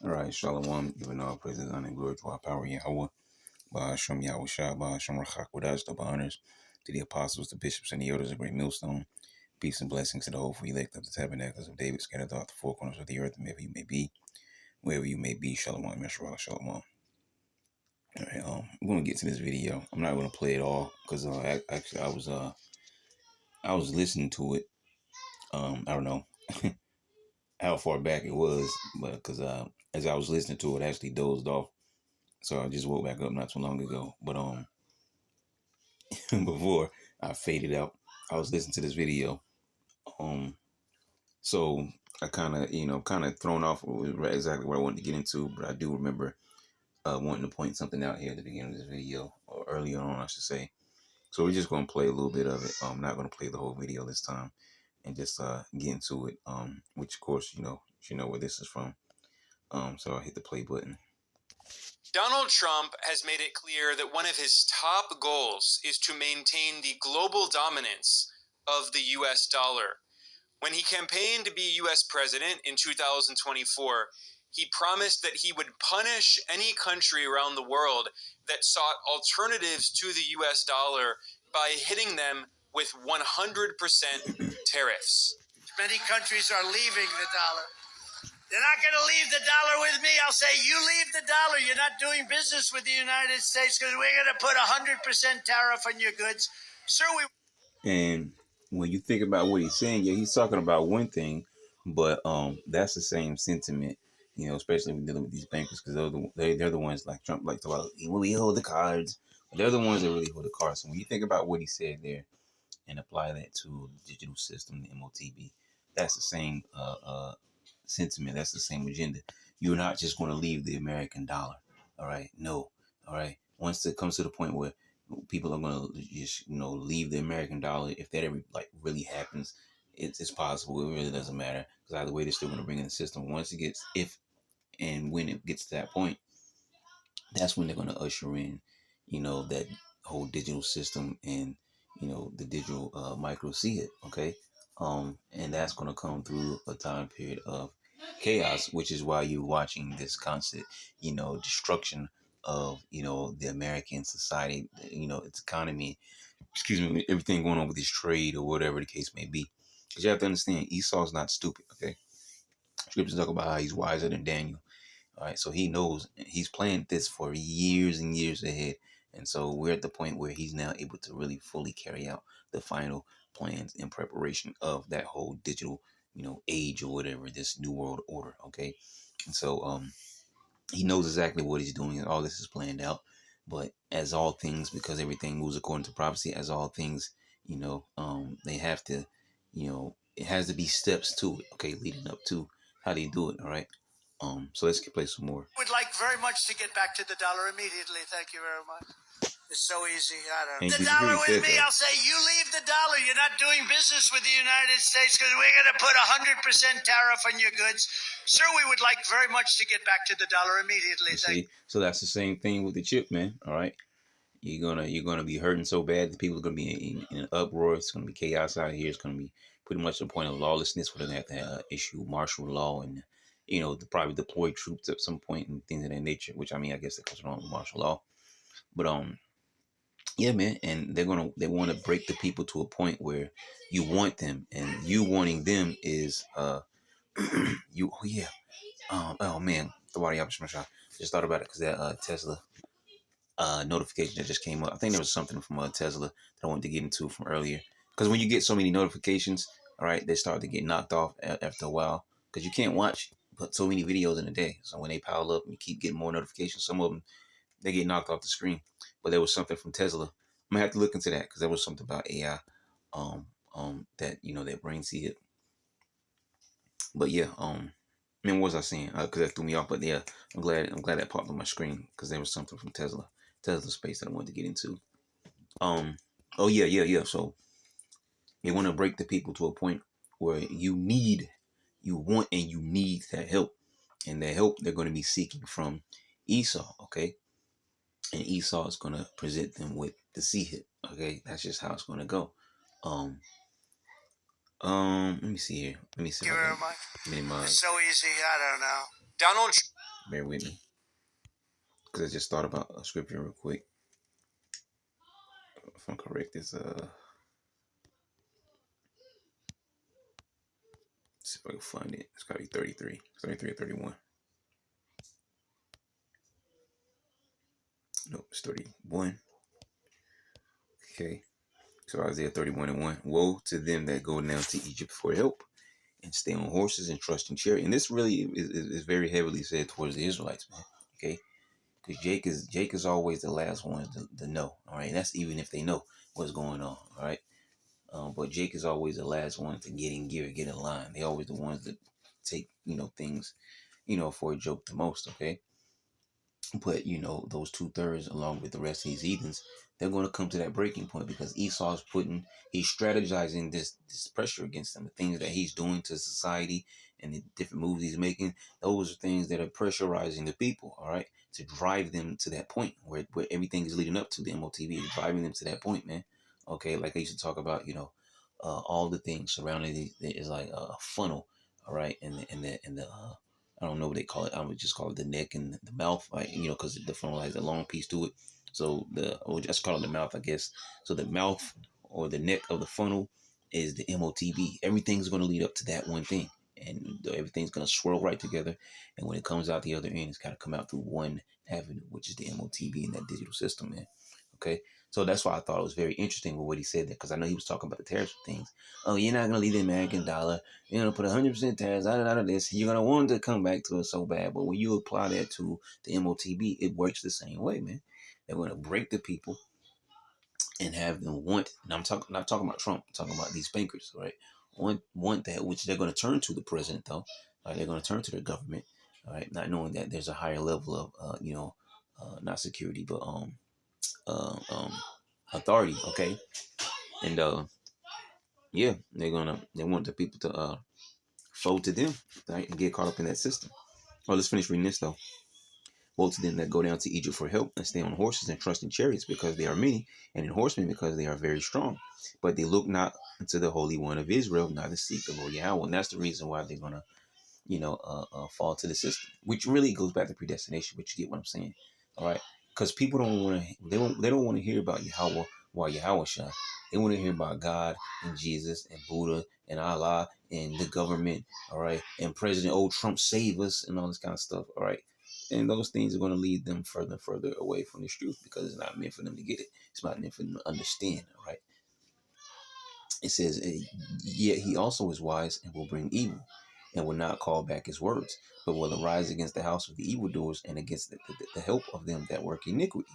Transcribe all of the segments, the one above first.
All right, Shalom, giving all praises, honor, and glory to our power, Yahweh. Ba'ashem Yahweh Shah, Ba'ashem Rachak, Wadash, double honors to the apostles, the bishops, and the elders of Great Millstone. Peace and blessings to the hopeful elect of the tabernacles of David, scattered throughout the four corners of the earth, wherever you may be, Shalom, Yeshua, Shalom. All right, I'm going to get to this video. I'm not going to play it all, because actually I was listening to it. I don't know how far back it was, but because as I was listening to it, I actually dozed off. So I just woke back up not too long ago. But before I faded out, I was listening to this video. So I kind of thrown off exactly what I wanted to get into, but I do remember wanting to point something out here at the beginning of this video, or earlier on, I should say. So we're just going to play a little bit of it. I'm not going to play the whole video this time, and just get into it. Which of course, you know where this is from. So I'll hit the play button. Donald Trump has made it clear that one of his top goals is to maintain the global dominance of the US dollar. When he campaigned to be US president in 2024, he promised that he would punish any country around the world that sought alternatives to the US dollar by hitting them with 100% tariffs. Many countries are leaving the dollar. They're not going to leave the dollar with me. I'll say, you leave the dollar. You're not doing business with the United States because we're going to put 100% tariff on your goods. Sir, And when you think about what he's saying, yeah, he's talking about one thing, but that's the same sentiment, especially when dealing with these bankers, because they're the ones like Trump like to about, we hold the cards. They're the ones that really hold the cards. So when you think about what he said there and apply that to the digital system, the MOTB, that's the same sentiment. That's the same agenda. You're not just going to leave the American dollar. All right. No. All right. Once it comes to the point where people are going to just, leave the American dollar, if that ever really happens, it's possible. It really doesn't matter, because either way, they're still going to bring in the system. Once it gets, if and when it gets to that point, that's when they're going to usher in, that whole digital system and, the digital micro it. Okay. And that's going to come through a time period of chaos, which is why you're watching this constant, destruction of, the American society, its economy, everything going on with this trade or whatever the case may be. Because you have to understand, Esau's not stupid, okay? Scriptures talk about how he's wiser than Daniel. All right, so he knows he's planned this for years and years ahead. And so we're at the point where he's now able to really fully carry out the final plans in preparation of that whole digital, age or whatever, this new world order, okay? And so he knows exactly what he's doing, and all this is planned out. But as all things, because everything moves according to prophecy, as all things, they have to, it has to be steps to it, okay, leading up to how they do it, all right? So let's play some more. would like very much to get back to the dollar immediately. Thank you very much. It's so easy. I don't know. The dollar with me, I'll say, you leave the dollar. You're not doing business with the United States because we're going to put 100% tariff on your goods. Sir, we would like very much to get back to the dollar immediately. See? So that's the same thing with the chip, man. All right. You're gonna be hurting so bad that people are gonna be in an uproar. It's gonna be chaos out here. It's gonna be pretty much the point of lawlessness. We're gonna have to issue martial law and probably deploy troops at some point and things of that nature. Which I guess that comes along with martial law. But yeah, man, and they want to break the people to a point where you want them, and you wanting them is you. Oh yeah. Oh man, just thought about it because that Tesla notification that just came up. I think there was something from Tesla that I wanted to get into from earlier. Because when you get so many notifications, all right, they start to get knocked off after a while. Because you can't watch so many videos in a day. So when they pile up and you keep getting more notifications, some of them, they get knocked off the screen. But there was something from Tesla. I'm going to have to look into that, because there was something about AI that, that brain see it. But yeah, what was I saying? Because that threw me off. But yeah, I'm glad that popped on my screen, because there was something from Tesla space that I wanted to get into. Oh yeah. So they want to break the people to a point where you want and you need that help. And that help they're going to be seeking from Esau, okay? And Esau is going to present them with the C-hit, okay? That's just how it's going to go. Let me see here. Let me see. Thank you very much. It's so easy. I don't know. Bear with me, because I just thought about a scripture real quick. If I'm correct, it's see if I can find it. It's gotta be 33, 33 or 31. Nope, it's 31. Okay, so Isaiah 31:1. Woe to them that go down to Egypt for help, and stay on horses and trust in chariot. And this really is very heavily said towards the Israelites, man. Okay, because Jake is always the last one to know. All right, and that's even if they know what's going on. All right, but Jake is always the last one to get in gear, get in line. They always the ones that take things for a joke the most. Okay. But those 2/3, along with the rest of these heathens, they're going to come to that breaking point because Esau's he's strategizing this pressure against them. The things that he's doing to society and the different moves he's making, those are things that are pressurizing the people, all right, to drive them to that point where everything is leading up to the MOTB, driving them to that point, man. Okay, like I used to talk about, all the things surrounding it is like a funnel, all right, and the I don't know what they call it. I would just call it the neck and the mouth, like, because the funnel has a long piece to it. So we'll just call it the mouth, I guess. So the mouth or the neck of the funnel is the MOTB. Everything's going to lead up to that one thing, and everything's going to swirl right together. And when it comes out the other end, it's got to come out through one avenue, which is the MOTB in that digital system, man. Okay. So that's why I thought it was very interesting with what he said there, because I know he was talking about the tariff things. Oh, you're not going to leave the American dollar. You're going to put 100% tariffs out of this. You're going to want it to come back to us so bad. But when you apply that to the MOTB, it works the same way, man. They're going to break the people and have them want. And I'm not talking about Trump. I'm talking about these bankers, right? Want that, which they're going to turn to the president, though. Right? They're going to turn to their government, all right? Not knowing that there's a higher level of, not security, but authority, okay? And yeah, they want the people to fold to them, right, and get caught up in that system. Oh, let's finish reading this though. Woe to them that go down to Egypt for help, and stay on horses and trust in chariots because they are many, and in horsemen because they are very strong. But they look not unto the Holy One of Israel, neither seek the Lord Yahweh. And that's the reason why they're gonna, fall to the system, which really goes back to predestination. But you get what I'm saying, all right? Because people don't want to, they don't want to hear about Yahweh while Yahweh shine. They want to hear about God and Jesus and Buddha and Allah and the government, all right, and President old Trump save us and all this kind of stuff, all right. And those things are going to lead them further and further away from this truth because it's not meant for them to get it. It's not meant for them to understand, all right. It says, yet he also is wise and will bring evil, and will not call back his words, but will arise against the house of the evildoers and against the help of them that work iniquity.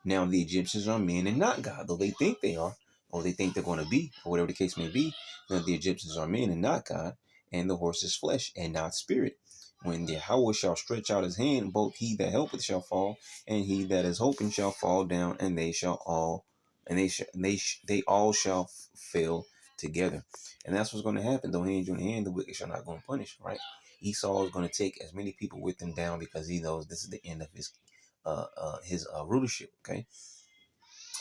Now the Egyptians are men and not God, though they think they are, or they think they're going to be, or whatever the case may be. Now the Egyptians are men and not God, and the horse is flesh and not spirit. When Yahweh shall stretch out his hand, both he that helpeth shall fall, and he that is hoping shall fall down, and they all shall fail together. And that's what's going to happen. Though hand join hand, the wicked shall not go unpunished, right? Esau is going to take as many people with him down because he knows this is the end of his rulership, okay?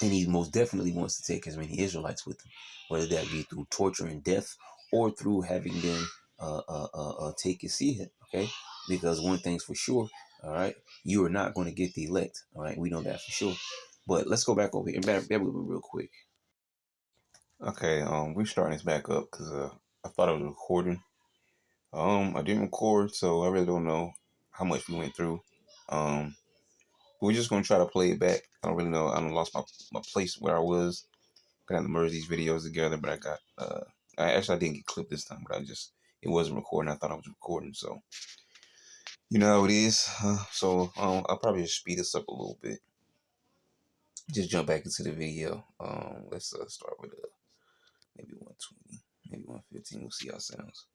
And he most definitely wants to take as many Israelites with him, whether that be through torture and death or through having them take his seat, okay? Because one thing's for sure, all right, you are not going to get the elect, all right? We know that for sure. But let's go back over here and back real quick. Okay, we're starting this back up because I thought I was recording. I didn't record, so I really don't know how much we went through. We're just gonna try to play it back. I don't really know. I lost my place where I was. Gonna have to merge these videos together, but I got I didn't get clipped this time, but it wasn't recording. I thought I was recording, so you know how it is. So I'll probably just speed this up a little bit. Just jump back into the video. Let's start with maybe 120, maybe 115. We'll see how it sounds.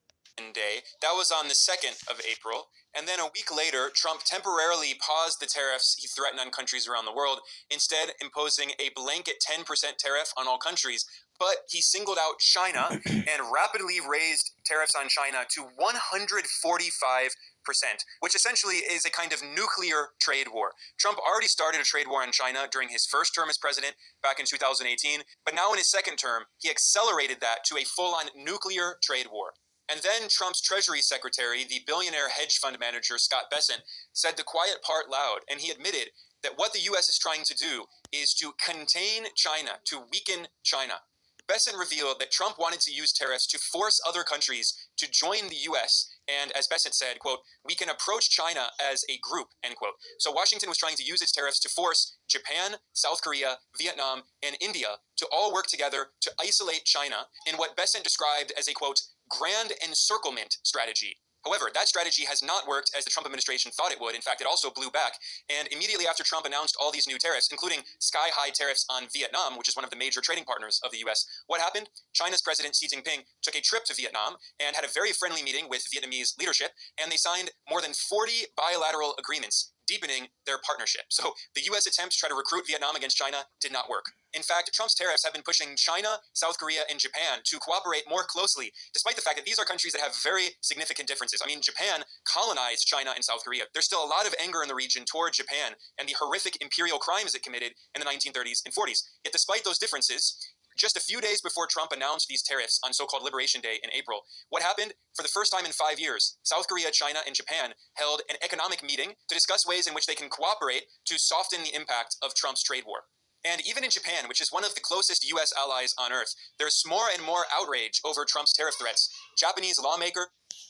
Day. That was on the 2nd of April. And then a week later, Trump temporarily paused the tariffs he threatened on countries around the world, instead imposing a blanket 10% tariff on all countries. But he singled out China and rapidly raised tariffs on China to 145%, which essentially is a kind of nuclear trade war. Trump already started a trade war on China during his first term as president back in 2018, but now in his second term, he accelerated that to a full-on nuclear trade war. And then Trump's Treasury Secretary, the billionaire hedge fund manager Scott Bessent, said the quiet part loud, and he admitted that what the U.S. is trying to do is to contain China, to weaken China. Bessent revealed that Trump wanted to use tariffs to force other countries to join the U.S. And as Bessent said, quote, we can approach China as a group, end quote. So Washington was trying to use its tariffs to force Japan, South Korea, Vietnam, and India to all work together to isolate China in what Bessent described as a, quote, grand encirclement strategy. However, that strategy has not worked as the Trump administration thought it would. In fact, it also blew back. And immediately after Trump announced all these new tariffs, including sky-high tariffs on Vietnam, which is one of the major trading partners of the U.S., what happened? China's President Xi Jinping took a trip to Vietnam and had a very friendly meeting with Vietnamese leadership, and they signed more than 40 bilateral agreements, deepening their partnership. So the U.S. attempt to try to recruit Vietnam against China did not work. In fact, Trump's tariffs have been pushing China, South Korea, and Japan to cooperate more closely, despite the fact that these are countries that have very significant differences. I mean, Japan colonized China and South Korea. There's still a lot of anger in the region toward Japan and the horrific imperial crimes it committed in the 1930s and 40s. Yet despite those differences, just a few days before Trump announced these tariffs on so-called Liberation Day in April, what happened? For the first time in 5 years, South Korea, China, and Japan held an economic meeting to discuss ways in which they can cooperate to soften the impact of Trump's trade war. And even in Japan, which is one of the closest U.S. allies on earth, there's more and more outrage over Trump's tariff threats. Japanese lawmakers...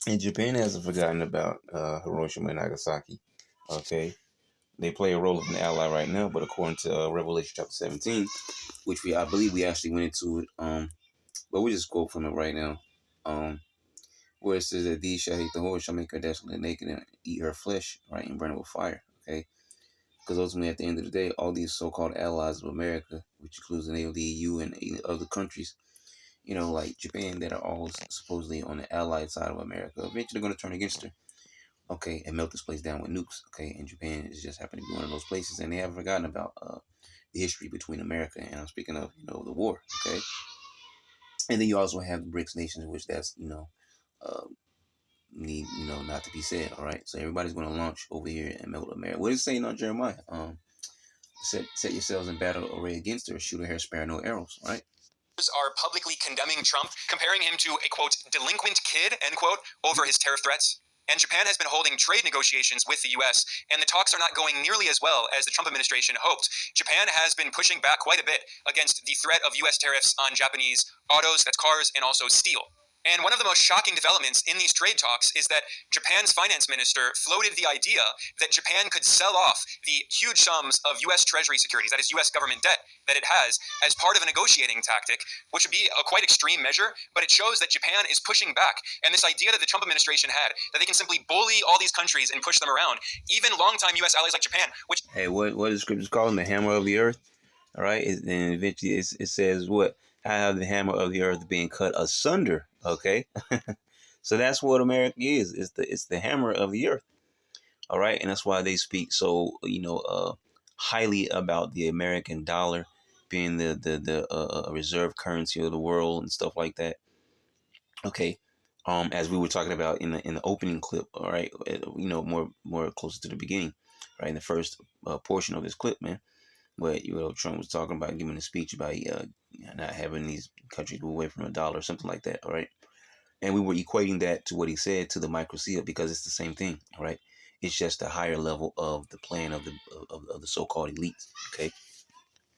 And Japan hasn't forgotten about Hiroshima and Nagasaki, okay? They play a role of an ally right now, but according to Revelation chapter 17, which I believe we actually went into it, but we just quote from it right now, where it says that these shall hate the whore, shall make her desolate naked, and eat her flesh, right, and burn it with fire, okay? Because ultimately, at the end of the day, all these so-called allies of America, which includes the EU and other countries, you know, like Japan, that are all supposedly on the allied side of America, eventually going to turn against her, okay, and melt this place down with nukes, okay? And Japan is just happening to be one of those places, and they haven't forgotten about the history between America and, I'm speaking of, you know, the war, okay? And then you also have the BRICS nations, which that's, you know, need, you know, not to be said, all right? So everybody's going to launch over here and melt America. What is it saying on Jeremiah? Set yourselves in battle array against her, shoot a hair, spare no arrows, right? Are publicly condemning Trump, comparing him to a, quote, delinquent kid, end quote, over his tariff threats. And Japan has been holding trade negotiations with the U.S., and the talks are not going nearly as well as the Trump administration hoped. Japan has been pushing back quite a bit against the threat of U.S. tariffs on Japanese autos, that's cars, and also steel. And one of the most shocking developments in these trade talks is that Japan's finance minister floated the idea that Japan could sell off the huge sums of U.S. Treasury securities, that is U.S. government debt, that it has, as part of a negotiating tactic, which would be a quite extreme measure, but it shows that Japan is pushing back. And this idea that the Trump administration had, that they can simply bully all these countries and push them around, even longtime U.S. allies like Japan, which... Hey, what is the scriptures calling the hammer of the earth? All right, and eventually it says what? I have the hammer of the earth being cut asunder. Okay, so that's what America is. It's the hammer of the earth. All right, and that's why they speak so, you know, highly about the American dollar being the reserve currency of the world and stuff like that. Okay, as we were talking about in the opening clip. All right, you know, more closer to the beginning, right, in the first portion of this clip, man. Where, you know, Trump was talking about giving a speech about not having these countries move away from the dollar or something like that, all right? And we were equating that to what he said to the micro-seal, because it's the same thing, all right? It's just a higher level of the plan of the so-called elites, okay?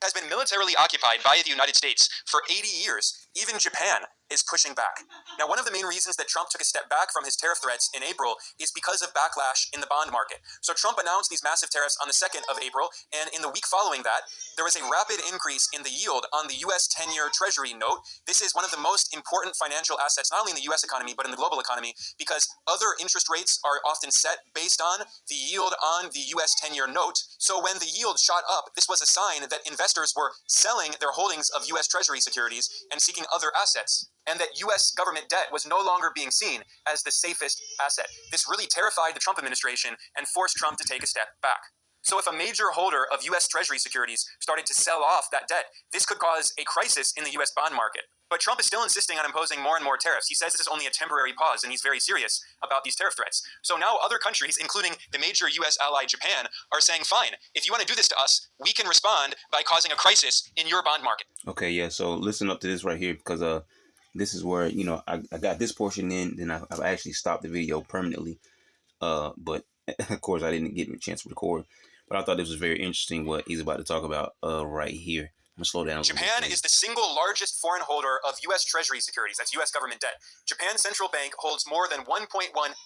Has been militarily occupied by the United States for 80 years. Even Japan is pushing back. Now, one of the main reasons that Trump took a step back from his tariff threats in April is because of backlash in the bond market. So Trump announced these massive tariffs on the 2nd of April, and in the week following that, there was a rapid increase in the yield on the U.S. 10-year Treasury note. This is one of the most important financial assets, not only in the U.S. economy, but in the global economy, because other interest rates are often set based on the yield on the U.S. 10-year note. So when the yield shot up, this was a sign that investors were selling their holdings of U.S. Treasury securities and seeking other assets, and that U.S. government debt was no longer being seen as the safest asset. This really terrified the Trump administration and forced Trump to take a step back. So if a major holder of U.S. Treasury securities started to sell off that debt, this could cause a crisis in the U.S. bond market. But Trump is still insisting on imposing more and more tariffs. He says this is only a temporary pause, and he's very serious about these tariff threats. So now other countries, including the major U.S. ally Japan, are saying, fine, if you want to do this to us, we can respond by causing a crisis in your bond market. Okay, yeah, so listen up to this right here, because this is where, I got this portion in, then I've actually stopped the video permanently. But of course I didn't get a chance to record. But I thought this was very interesting what he's about to talk about right here. I'm gonna slow down a little bit. Japan is the single largest foreign holder of U.S. Treasury securities. That's U.S. government debt. Japan's central bank holds more than $1.1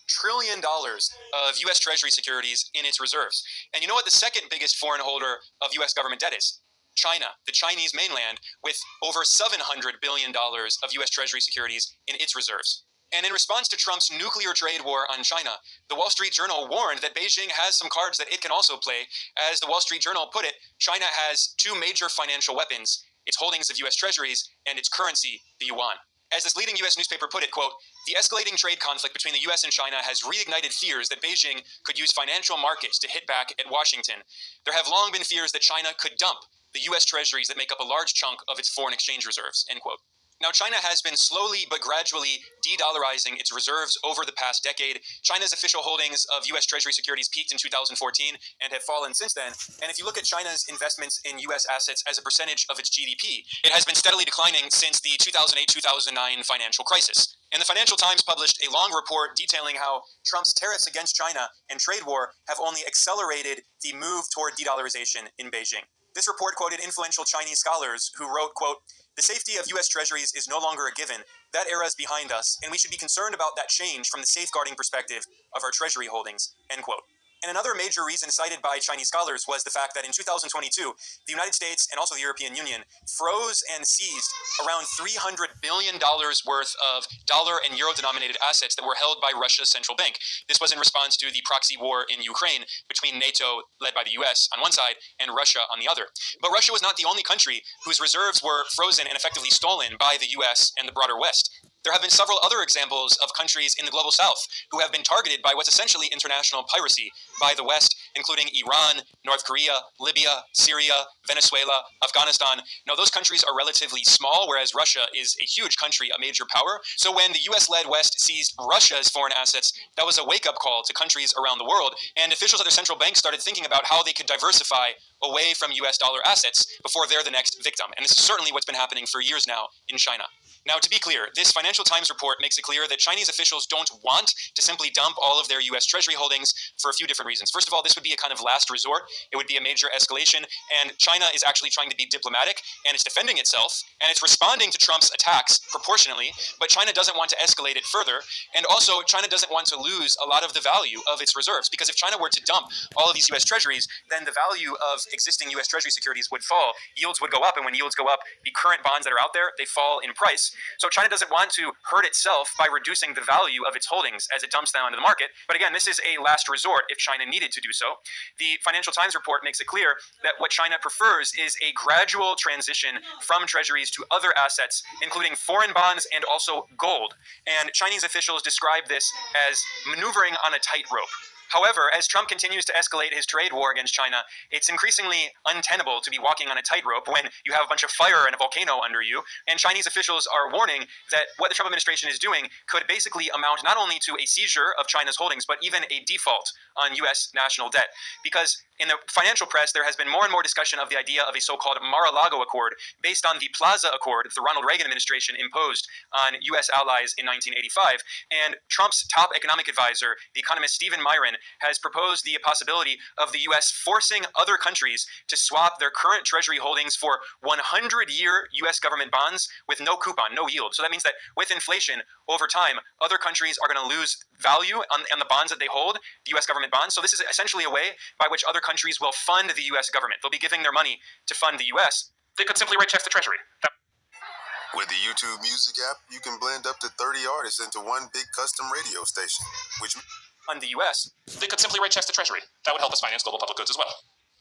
trillion of U.S. Treasury securities in its reserves. And you know what the second biggest foreign holder of U.S. government debt is? China, the Chinese mainland, with over $700 billion of U.S. Treasury securities in its reserves. And in response to Trump's nuclear trade war on China, the Wall Street Journal warned that Beijing has some cards that it can also play. As the Wall Street Journal put it, China has two major financial weapons: its holdings of U.S. treasuries and its currency, the yuan. As this leading U.S. newspaper put it, quote, "The escalating trade conflict between the U.S. and China has reignited fears that Beijing could use financial markets to hit back at Washington. There have long been fears that China could dump the U.S. treasuries that make up a large chunk of its foreign exchange reserves," end quote. Now, China has been slowly but gradually de-dollarizing its reserves over the past decade. China's official holdings of U.S. Treasury securities peaked in 2014 and have fallen since then. And if you look at China's investments in U.S. assets as a percentage of its GDP, it has been steadily declining since the 2008-2009 financial crisis. And the Financial Times published a long report detailing how Trump's tariffs against China and trade war have only accelerated the move toward de-dollarization in Beijing. This report quoted influential Chinese scholars who wrote, quote, "The safety of U.S. treasuries is no longer a given. That era is behind us, and we should be concerned about that change from the safeguarding perspective of our treasury holdings," end quote. And another major reason cited by Chinese scholars was the fact that in 2022, the United States and also the European Union froze and seized around $300 billion worth of dollar and euro denominated assets that were held by Russia's central bank. This was in response to the proxy war in Ukraine between NATO, led by the US on one side, and Russia on the other. But Russia was not the only country whose reserves were frozen and effectively stolen by the US and the broader West. There have been several other examples of countries in the global south who have been targeted by what's essentially international piracy by the West, including Iran, North Korea, Libya, Syria, Venezuela, Afghanistan. Now, those countries are relatively small, whereas Russia is a huge country, a major power. So when the US-led West seized Russia's foreign assets, that was a wake-up call to countries around the world, and officials at their central banks started thinking about how they could diversify away from US dollar assets before they're the next victim. And this is certainly what's been happening for years now in China. Now, to be clear, this Financial Times report makes it clear that Chinese officials don't want to simply dump all of their U.S. Treasury holdings for a few different reasons. First of all, this would be a kind of last resort. It would be a major escalation, and China is actually trying to be diplomatic, and it's defending itself, and it's responding to Trump's attacks proportionately, but China doesn't want to escalate it further, and also China doesn't want to lose a lot of the value of its reserves, because if China were to dump all of these U.S. Treasuries, then the value of existing U.S. Treasury securities would fall, yields would go up, and when yields go up, the current bonds that are out there, they fall in price. So China doesn't want to hurt itself by reducing the value of its holdings as it dumps them onto the market. But again, this is a last resort if China needed to do so. The Financial Times report makes it clear that what China prefers is a gradual transition from treasuries to other assets, including foreign bonds and also gold. And Chinese officials describe this as maneuvering on a tightrope. However, as Trump continues to escalate his trade war against China, it's increasingly untenable to be walking on a tightrope when you have a bunch of fire and a volcano under you. And Chinese officials are warning that what the Trump administration is doing could basically amount not only to a seizure of China's holdings, but even a default on U.S. national debt. Because in the financial press, there has been more and more discussion of the idea of a so-called Mar-a-Lago Accord based on the Plaza Accord that the Ronald Reagan administration imposed on U.S. allies in 1985. And Trump's top economic advisor, the economist Stephen Miron, has proposed the possibility of the U.S. forcing other countries to swap their current treasury holdings for 100-year U.S. government bonds with no coupon, no yield. So that means that with inflation, over time, other countries are going to lose value on the bonds that they hold, the U.S. government bonds. So this is essentially a way by which other countries will fund the U.S. government. They'll be giving their money to fund the U.S. They could simply write checks to Treasury. With the YouTube Music app, you can blend up to 30 artists into one big custom radio station, which on the U.S. They could simply write checks to Treasury. That would help us finance global public goods as well.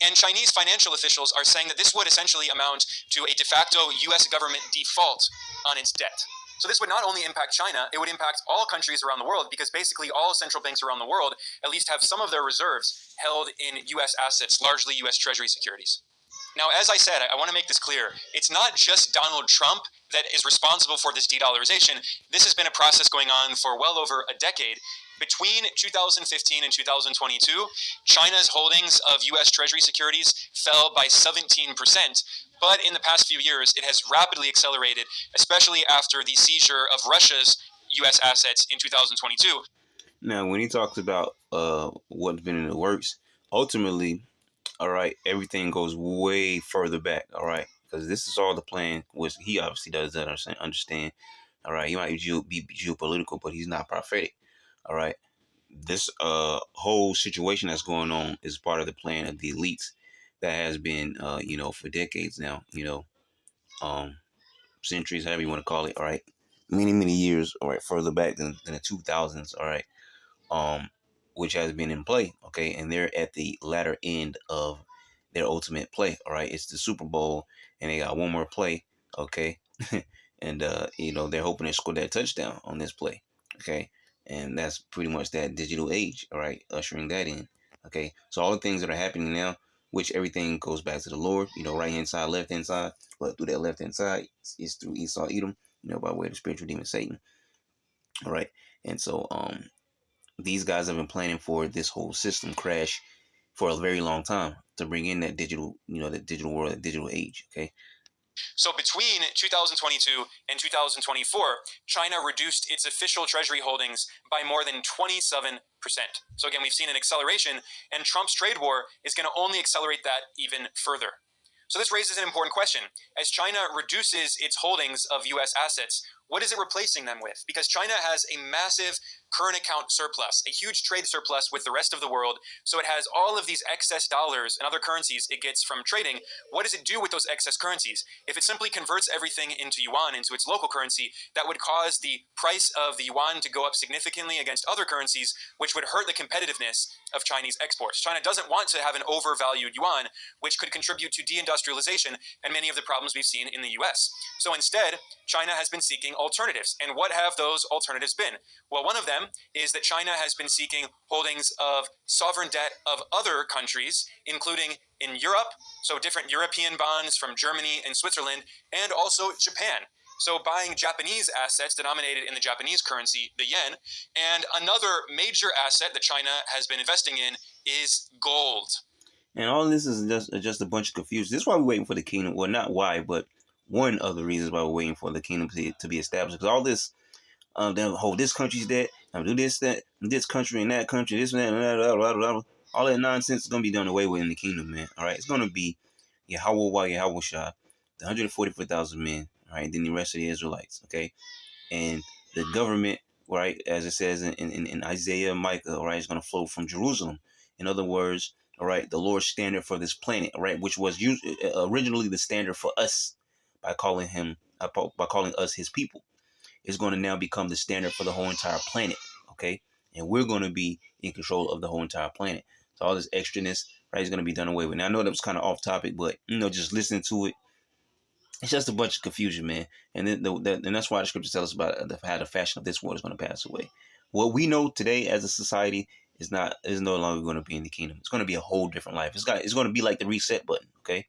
And Chinese financial officials are saying that this would essentially amount to a de facto U.S. government default on its debt. So this would not only impact China, it would impact all countries around the world, because basically all central banks around the world at least have some of their reserves held in U.S. assets, largely U.S. Treasury securities. Now, as I said, I want to make this clear. It's not just Donald Trump that is responsible for this de-dollarization. This has been a process going on for well over a decade. Between 2015 and 2022, China's holdings of U.S. Treasury securities fell by 17%, But in the past few years, it has rapidly accelerated, especially after the seizure of Russia's U.S. assets in 2022. Now, when he talks about what's been in the works, ultimately, all right, everything goes way further back, all right, because this is all the plan, which he obviously does understand. All right, he might be geopolitical, but he's not prophetic. All right, this whole situation that's going on is part of the plan of the elites that has been, for decades now, centuries, however you want to call it. All right, many years, all right, further back than the 2000s. All right, um, which has been in play. Okay, and they're at the latter end of their ultimate play. All right, it's the Super Bowl, and they got one more play. Okay, and they're hoping to score that touchdown on this play. Okay, and that's pretty much that digital age. All right, ushering that in. Okay, so all the things that are happening now, which everything goes back to the Lord. Right hand side, left hand side, but through that left hand side, it's through Esau Edom. By way of the spiritual demon Satan. All right, and so these guys have been planning for this whole system crash for a very long time to bring in that digital, that digital world, that digital age. Okay. So between 2022 and 2024, China reduced its official treasury holdings by more than 27%. So again, we've seen an acceleration, and Trump's trade war is going to only accelerate that even further. So this raises an important question. As China reduces its holdings of U.S. assets, what is it replacing them with? Because China has a massive current account surplus, a huge trade surplus with the rest of the world. So it has all of these excess dollars and other currencies it gets from trading. What does it do with those excess currencies? If it simply converts everything into yuan, into its local currency, that would cause the price of the yuan to go up significantly against other currencies, which would hurt the competitiveness of Chinese exports. China doesn't want to have an overvalued yuan, which could contribute to deindustrialization and many of the problems we've seen in the US. So instead, China has been seeking alternatives. And what have those alternatives been? Well, one of them is that China has been seeking holdings of sovereign debt of other countries, including in Europe, so different European bonds from Germany and Switzerland, and also Japan. So buying Japanese assets denominated in the Japanese currency, the yen. And another major asset that China has been investing in is gold. And all this is just a bunch of confusion. This is why we're waiting for the kingdom. Well, not why, but one of the reasons why we're waiting for the kingdom to be established. Because all this, they'll hold this country's debt, do this, that, this country and that country, this and that, blah, blah, blah, blah. All that nonsense is going to be done away with in the kingdom, man. All right, it's going to be Yahweh Shah, the 144,000 men, all right, then the rest of the Israelites, okay? And the government, right, as it says in Isaiah, Micah, all right, is going to flow from Jerusalem. In other words, all right, the Lord's standard for this planet, all right, which was originally the standard for us by calling us his people, is going to now become the standard for the whole entire planet, okay? And we're going to be in control of the whole entire planet. So all this extraness, right, is going to be done away with. Now, I know that was kind of off topic, but, just listening to it, it's just a bunch of confusion, man. And and that's why the scriptures tell us about how the fashion of this world is going to pass away. What we know today as a society is no longer going to be in the kingdom. It's going to be a whole different life. It's going to be like the reset button, okay?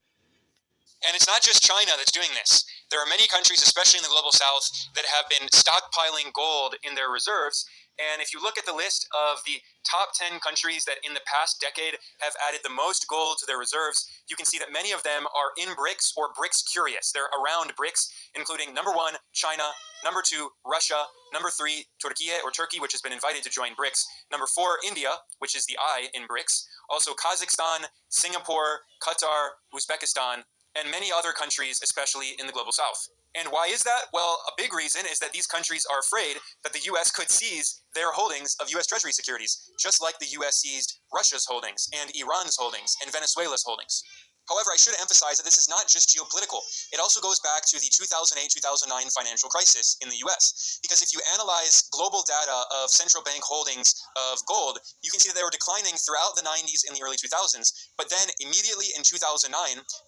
And it's not just China that's doing this. There are many countries, especially in the global south, that have been stockpiling gold in their reserves. And if you look at the list of the top 10 countries that in the past decade have added the most gold to their reserves, you can see that many of them are in BRICS or BRICS curious. They're around BRICS, including number 1, China, number 2, Russia, number 3, Turkey, which has been invited to join BRICS, number 4, India, which is the I in BRICS, also Kazakhstan, Singapore, Qatar, Uzbekistan, and many other countries, especially in the global south. And why is that? Well, a big reason is that these countries are afraid that the U.S. could seize their holdings of U.S. Treasury securities, just like the U.S. seized Russia's holdings and Iran's holdings and Venezuela's holdings. However, I should emphasize that this is not just geopolitical. It also goes back to the 2008-2009 financial crisis in the U.S. Because if you analyze global data of central bank holdings of gold, you can see that they were declining throughout the 90s and the early 2000s. But then immediately in 2009,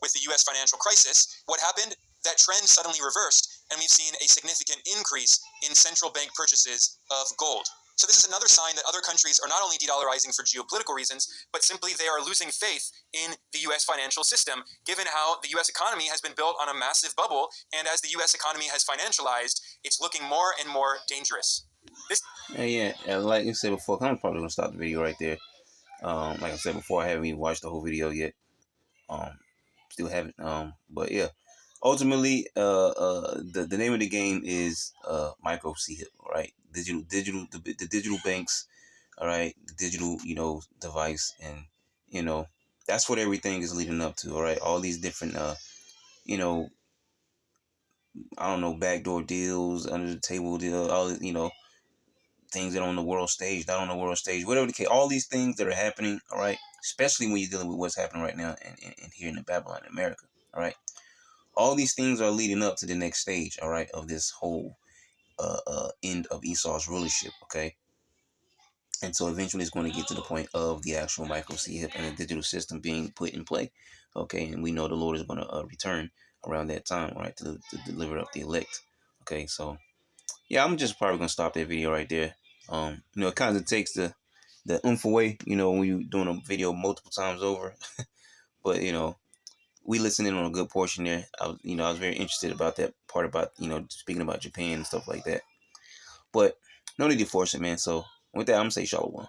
with the U.S. financial crisis, what happened? That trend suddenly reversed, and we've seen a significant increase in central bank purchases of gold. So this is another sign that other countries are not only de-dollarizing for geopolitical reasons, but simply they are losing faith in the U.S. financial system, given how the U.S. economy has been built on a massive bubble, and as the U.S. economy has financialized, it's looking more and more dangerous. Like you said before, I'm probably going to stop the video right there. Like I said before, I haven't even watched the whole video yet. still haven't. But yeah, ultimately, the name of the game is micro CHIP, right? The digital banks, all right, the digital, device, and that's what everything is leading up to, all right. All these different, you know, I don't know, backdoor deals, under the table deal, all things that are on the world stage, not on the world stage, whatever the case, all these things that are happening, all right, especially when you're dealing with what's happening right now and here in the Babylon in America, all right. All these things are leading up to the next stage, all right, of this whole end of Esau's rulership, okay. And so eventually it's going to get to the point of the actual micro CHIP and the digital system being put in play, okay. And we know the Lord is going to return around that time, right, to deliver up the elect, okay. So yeah, I'm just probably gonna stop that video right there. It kind of takes the oomph away, when you're doing a video multiple times over. But we listened in on a good portion there. I was very interested about that part about speaking about Japan and stuff like that. But no need to force it, man. So with that, I'm gonna say shalom.